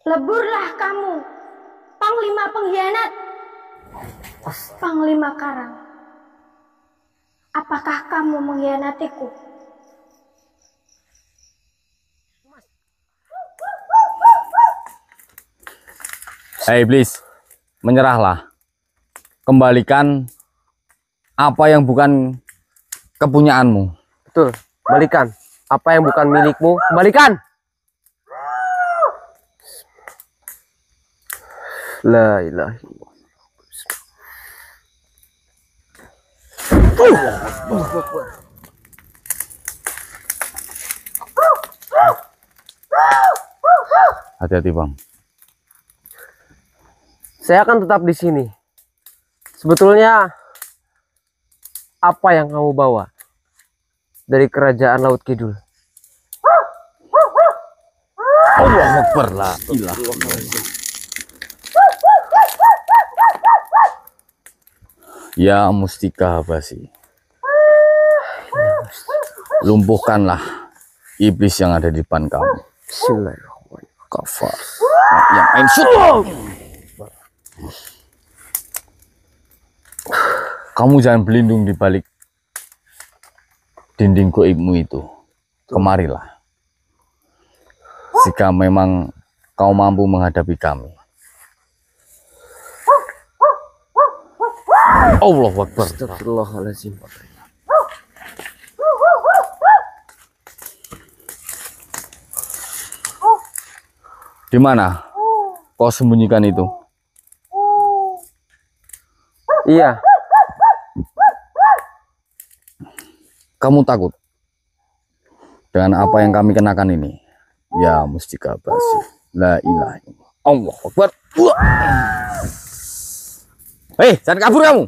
Leburlah kamu, Panglima pengkhianat, Panglima Karang. Apakah kamu mengkhianatiku? Hei iblis, menyerahlah. Kembalikan apa yang bukan kepunyaanmu. Betul, kembalikan. Apa yang bukan milikmu, kembalikan. La ilaha illallah. Hati-hati bang. Saya akan tetap di sini. Sebetulnya apa yang kamu bawa dari kerajaan Laut Kidul? Allahu Akbar, la ilaha illallah. Ya Mustika Basi, lumpuhkanlah iblis yang ada di depan kamu. Bismillahirrahmanirrahim. Kafar yang ainsut. Kamu jangan berlindung di balik dinding goibmu itu. Kemarilah. Jika memang kau mampu menghadapi kami. Allahu Akbar. Astagfirullahaladzim. Di mana kau sembunyikan itu? Iya. Kamu takut dengan apa yang kami kenakan ini? Ya Mustika Basi, la ilaha illallah. Allahu Akbar. Hei, jangan kabur kamu.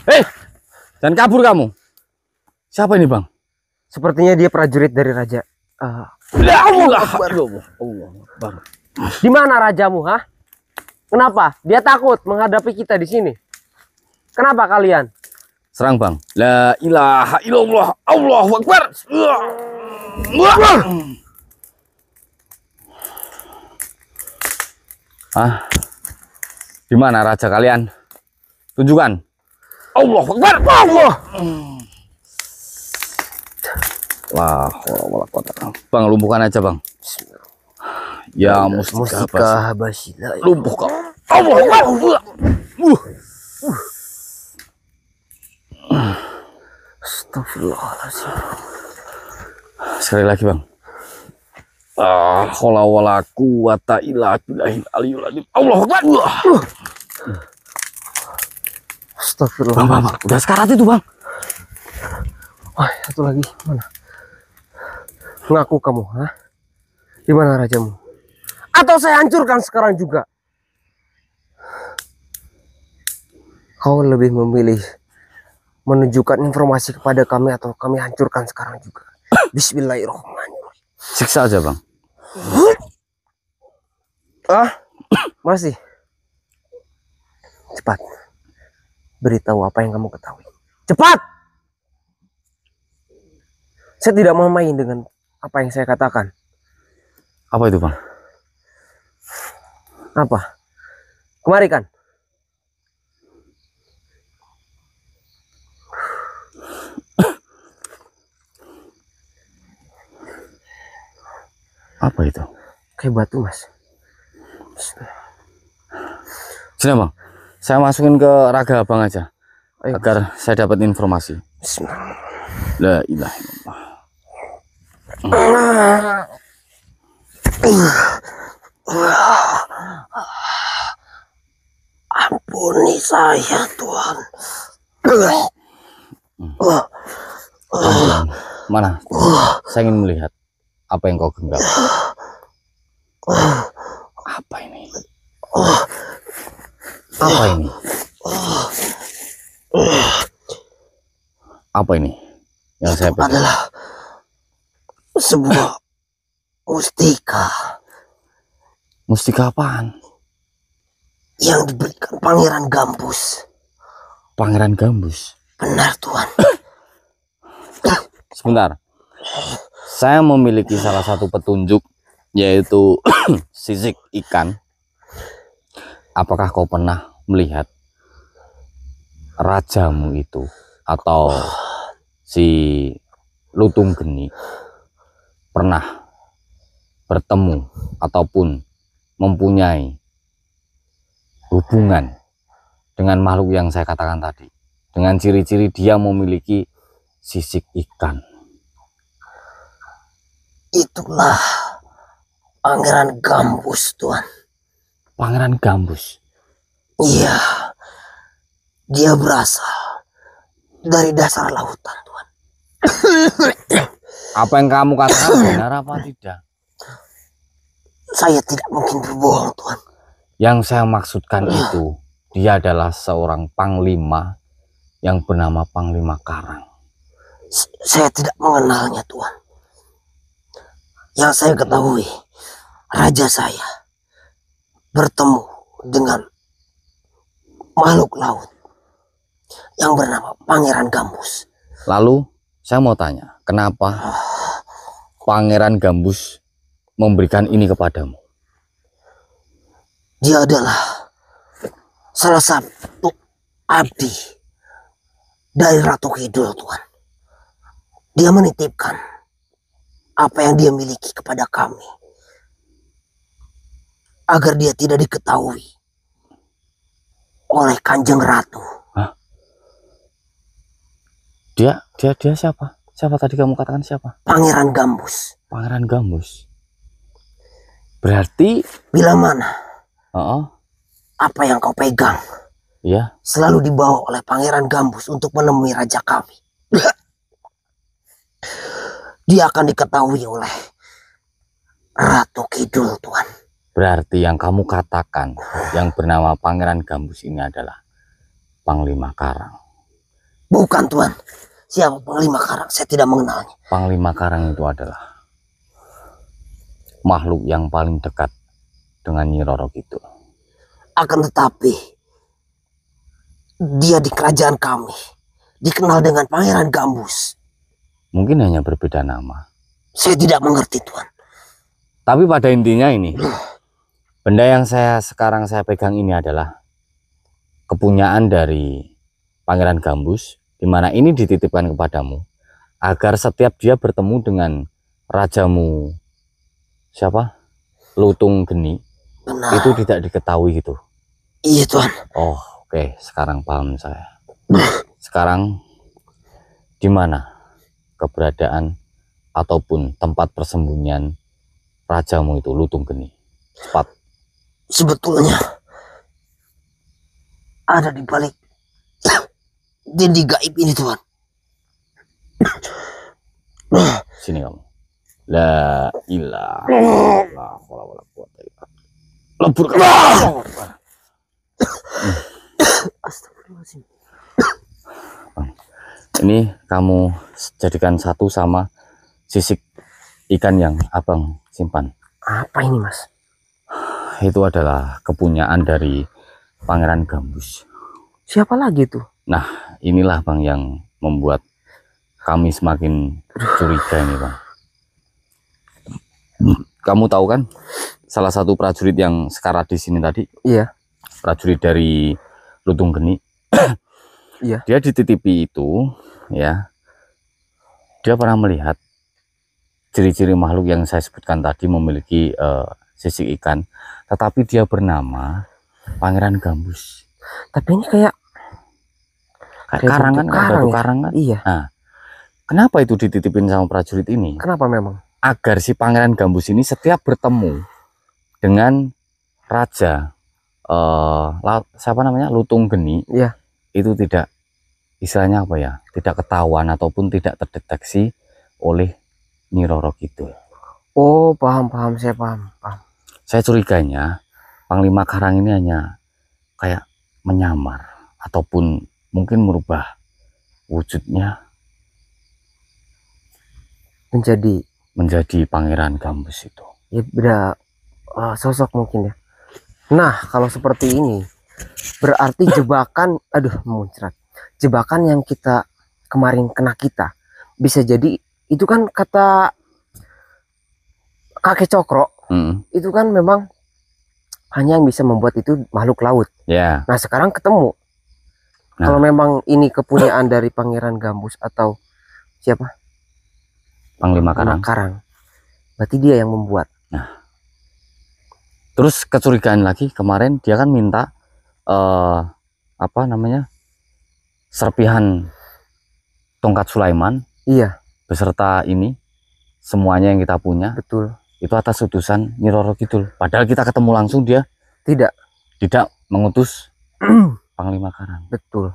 Hei, jangan kabur kamu. Siapa ini bang? Sepertinya dia prajurit dari raja. Allah Akbar. Allah Akbar. Di mana rajamu, ha? Kenapa? Dia takut menghadapi kita di sini. Kenapa kalian? Serang bang. La ilaha illallah. Allahu Akbar. Ah, di mana raja kalian? Tunjukkan. Allahu Akbar. Allah. Bang, lumpuhkan aja bang. Ya Mustika Basi. lumpuhkan. Allahu Akbar. Astagfirullahaladzim. Sekali lagi bang. Wala wala quwata illa billahil aliyul azim. Allahu Akbar. Astagfirullah. Bang, udah sekarat itu bang. Wah, satu lagi. Mana? Ngaku kamu, ha? Di mana rajamu? Atau saya hancurkan sekarang juga? Kau lebih memilih menunjukkan informasi kepada kami atau kami hancurkan sekarang juga? Bismillahirrahmanirrahim. Siksa aja bang. Masih. Cepat. Beritahu apa yang kamu ketahui. Cepat. Saya tidak mau main dengan apa yang saya katakan. Apa itu bang? Apa? Kemarikan. Apa itu? Kayak batu, Mas. Sini bang. Saya masukin ke raga abang aja. Ayo, agar saya dapat informasi. Bismillah. La ilaha illallah. Ampuni saya, Tuhan. Mana? Saya ingin melihat apa yang kau genggam. Apa ini? Apa ini? Apa ini? Yang saya pegang adalah sebuah mustika mustika apaan? yang diberikan Pangeran Gambus. Pangeran Gambus. Benar, Tuhan. Sebentar. Saya memiliki salah satu petunjuk yaitu sisik ikan. Apakah kau pernah melihat rajamu itu atau si lutung geni pernah bertemu ataupun mempunyai hubungan dengan makhluk yang saya katakan tadi, dengan ciri-ciri dia memiliki sisik ikan? Itulah Pangeran Gambus, Tuan. Pangeran Gambus? Iya, dia berasal dari dasar lautan, Tuan. Apa yang kamu katakan benar apa tidak? Saya tidak mungkin berbohong, Tuan. Yang saya maksudkan itu, dia adalah seorang panglima yang bernama Panglima Karang. Saya tidak mengenalnya, Tuan. Yang saya ketahui, raja saya bertemu dengan makhluk laut yang bernama Pangeran Gambus. Lalu saya mau tanya, kenapa Pangeran Gambus memberikan ini kepadamu? Dia adalah salah satu abdi dari Ratu Kidul, Tuan. Dia menitipkan apa yang dia miliki kepada kami agar dia tidak diketahui oleh Kanjeng Ratu. Hah? Dia siapa? Siapa tadi kamu katakan siapa? Pangeran Gambus. Pangeran Gambus. Berarti Bila mana apa yang kau pegang ya, selalu dibawa oleh Pangeran Gambus untuk menemui raja kami. Dia akan diketahui oleh Ratu Kidul, Tuan. berarti yang kamu katakan yang bernama Pangeran Gambus ini adalah Panglima Karang. Bukan, Tuan. Siapa Panglima Karang? Saya tidak mengenalnya. Panglima Karang itu adalah makhluk yang paling dekat dengan Nyi Roro Kidul. Akan tetapi dia di kerajaan kami dikenal dengan Pangeran Gambus. Mungkin hanya berbeda nama. Saya tidak mengerti, Tuan. Tapi pada intinya ini, benda yang sekarang saya pegang ini adalah kepunyaan dari Pangeran Gambus, di mana ini dititipkan kepadamu agar setiap dia bertemu dengan rajamu siapa? Lutung Geni, Benar. itu tidak diketahui gitu. Iya, Tuan. Oh, oke, sekarang paham saya. Sekarang di mana keberadaan ataupun tempat persembunyian rajamu itu, Lutung Geni? Cepat. Sebetulnya ada di balik dinding gaib ini, Tuan. Sini kamu. La ilaha illallah wala quwwata illa billah. Lebur kamu. Astagfirullahaladzim. Ini kamu jadikan satu sama sisik ikan yang abang simpan. Apa ini, Mas? Itu adalah kepunyaan dari Pangeran Gambus. Siapa lagi tuh? Nah, inilah bang yang membuat kami semakin curiga ini, bang. Kamu tahu kan salah satu prajurit yang sekarat di sini tadi? Iya. Prajurit dari Lutung Geni. Iya. Dia dititipi itu, ya. Dia pernah melihat ciri-ciri makhluk yang saya sebutkan tadi memiliki sisik ikan, tetapi dia bernama Pangeran Gambus. Tapi ini kayak Karangan, karang, ya? karangan. Iya. Nah, kenapa itu dititipin sama prajurit ini? Kenapa memang? Agar si Pangeran Gambus ini setiap bertemu dengan raja siapa namanya, Lutung Geni, Iya. itu tidak, istilahnya apa ya, tidak ketahuan ataupun tidak terdeteksi oleh Nyi Roro Kidul. Oh, paham, saya paham. Saya curiganya Panglima Karang ini hanya kayak menyamar ataupun mungkin merubah wujudnya menjadi Pangeran Gambus itu. Ya beda sosok mungkin ya. Nah, kalau seperti ini berarti jebakan, aduh muncrat. Jebakan yang kita kemarin kena kita bisa jadi itu kan kata kakek Cokro itu kan memang hanya yang bisa membuat itu makhluk laut. Ya. Nah sekarang ketemu. Nah. Kalau memang ini kepunyaan dari Pangeran Gambus atau siapa? Panglima Karang. Berarti dia yang membuat. Nah, terus kecurigaan lagi kemarin dia kan minta apa namanya, serpihan tongkat Sulaiman. Iya. Beserta ini semuanya yang kita punya. Betul. Itu atas utusan Nyi Roro Kidul. Padahal kita ketemu langsung dia tidak mengutus Panglima Karang. Betul.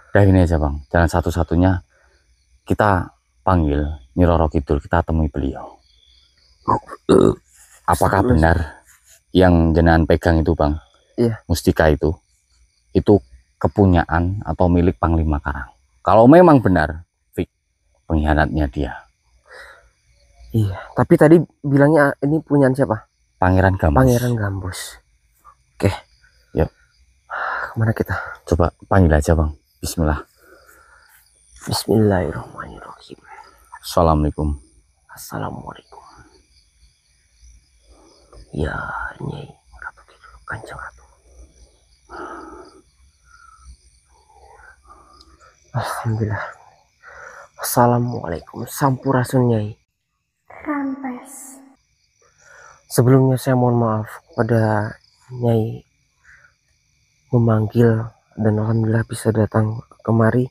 Udah ini aja Bang, jalan satu-satunya kita panggil Nyi Roro Kidul, kita temui beliau. Apakah benar yang jenengan pegang itu Bang? Iya. Mustika itu kepunyaan atau milik Panglima Karang? Kalau memang benar, fik pengkhianatnya dia. Iya. Tapi tadi bilangnya ini punyaan siapa? Pangeran Gambus. Pangeran Gambus. Oke. Yuk. Kemana kita? Coba panggil aja Bang. Bismillah. Bismillahirrahmanirrahim. Assalamualaikum. Assalamualaikum. Ya, Nyai Ratu Kidul, Kanjeng Ratu. Alhamdulillah. Assalamualaikum. Sampurasun Nyai. Rampes. Sebelumnya saya mohon maaf pada Nyai memanggil dan alhamdulillah bisa datang kemari.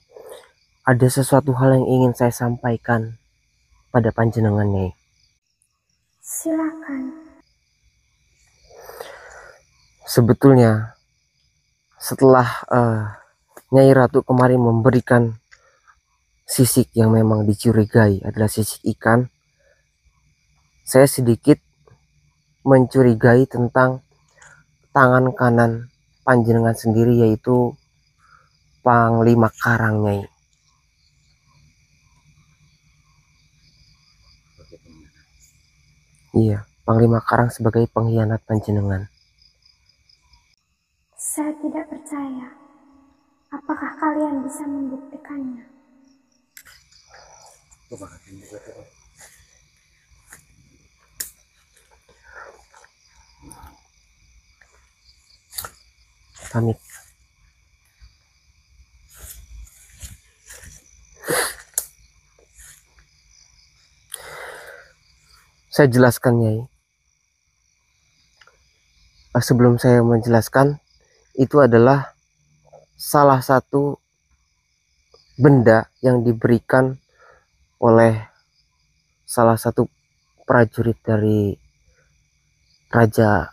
Ada sesuatu hal yang ingin saya sampaikan pada panjenengan Nyai. Silakan. Sebetulnya setelah Nyai Ratu kemarin memberikan sisik yang memang dicurigai adalah sisik ikan, saya sedikit mencurigai tentang tangan kanan panjenengan sendiri, yaitu Panglima Karang Nyai. Iya, Panglima Karang sebagai pengkhianat panjenengan. Saya tidak percaya. Apakah kalian bisa membuktikannya? Pamit. Saya jelaskan Nyai. Sebelum saya menjelaskan, itu adalah salah satu benda yang diberikan oleh salah satu prajurit dari Raja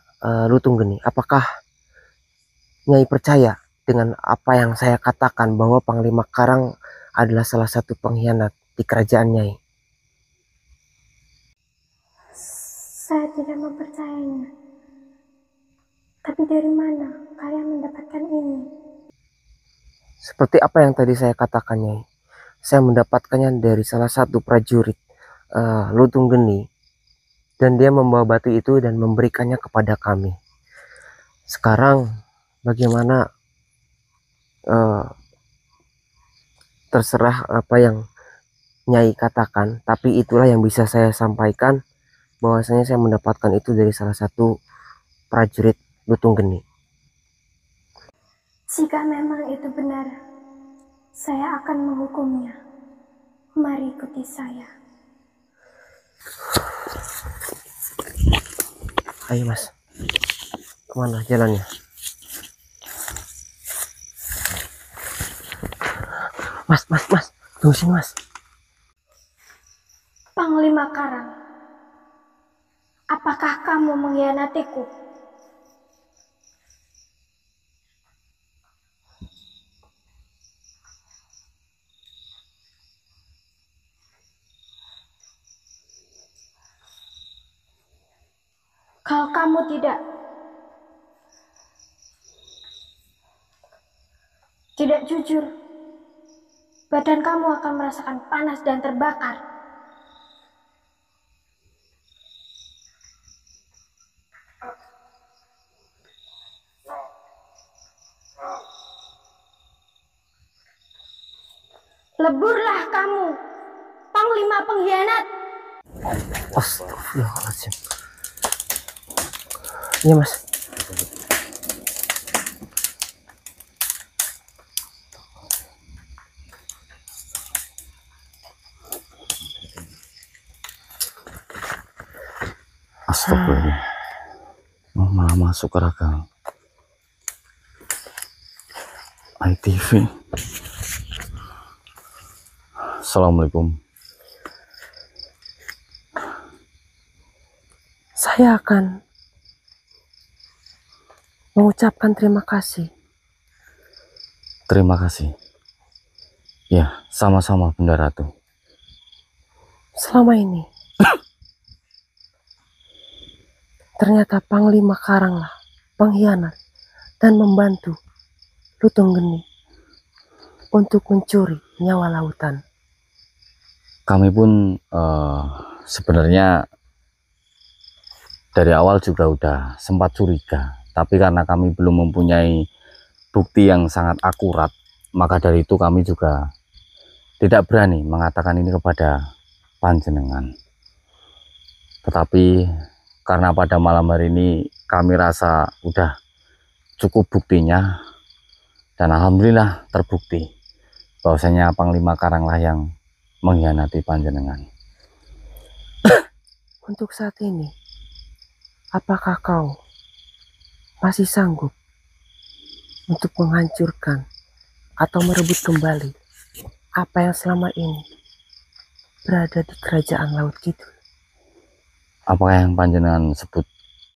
Lutunggeni. Apakah Nyai percaya dengan apa yang saya katakan bahwa Panglima Karang adalah salah satu pengkhianat di kerajaan Nyai? Saya tidak mempercayainya. Tapi dari mana kalian mendapatkan ini? Seperti apa yang tadi saya katakan Nyai. Saya mendapatkannya dari salah satu prajurit Lutunggeni. Dan dia membawa batu itu dan memberikannya kepada kami. Sekarang bagaimana, terserah apa yang Nyai katakan, tapi itulah yang bisa saya sampaikan, bahwasanya saya mendapatkan itu dari salah satu prajurit Lutunggeni. Jika memang itu benar, saya akan menghukumnya. Mari ikuti saya. Ayo Mas, kemana jalannya? Mas, tunggu sini Mas. Panglima Karang, apakah kamu mengkhianatiku? Kalau kamu tidak jujur, badan kamu akan merasakan panas dan terbakar. Leburlah kamu, Panglima pengkhianat. Astagfirullahaladzim. Iya Mas. Astagfirullah. Oh, malah masuk ke raga ITV. Assalamualaikum. Saya akan mengucapkan terima kasih. Terima kasih. Ya, sama-sama Bunda Ratu. Selama ini ternyata Panglima Karanglah pengkhianat dan membantu Lutung Geni untuk mencuri nyawa lautan. Kami pun sebenarnya dari awal juga udah sempat curiga, tapi karena kami belum mempunyai bukti yang sangat akurat, maka dari itu kami juga tidak berani mengatakan ini kepada panjenengan. Tetapi karena pada malam hari ini kami rasa udah cukup buktinya, dan alhamdulillah terbukti bahwasanya Panglima Karanglah yang mengkhianati panjenengan. Untuk saat ini, apakah kau masih sanggup untuk menghancurkan atau merebut kembali apa yang selama ini berada di kerajaan Laut Kidul? Apakah yang panjenengan sebut